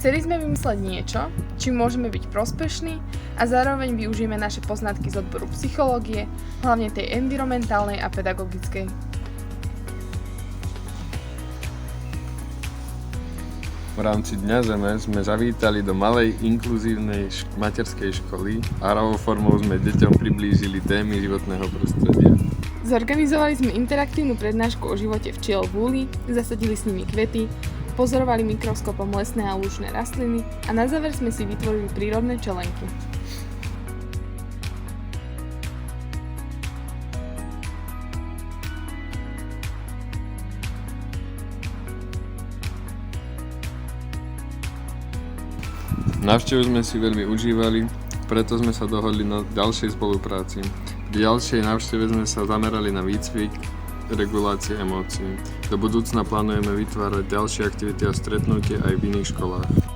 Chceli sme vymysleť niečo, čím môžeme byť prospešní a zároveň využijeme naše poznatky z odboru psychológie, hlavne tej environmentálnej a pedagogickej. V rámci Dňa Zeme sme zavítali do malej inkluzívnej materskej školy a hravou formou sme deťom priblížili témy životného prostredia. Zorganizovali sme interaktívnu prednášku o živote včiel v úli, zasadili s nimi kvety, pozorovali mikroskopom lesné a lúčne rastliny a na záver sme si vytvorili prírodné čelenky. Návštevu sme si veľmi užívali, preto sme sa dohodli na ďalšej spolupráci. Pri ďalšej návšteve sme sa zamerali na výcvik, regulácie emócií. Do budúcna plánujeme vytvárať ďalšie aktivity a stretnutie aj v iných školách.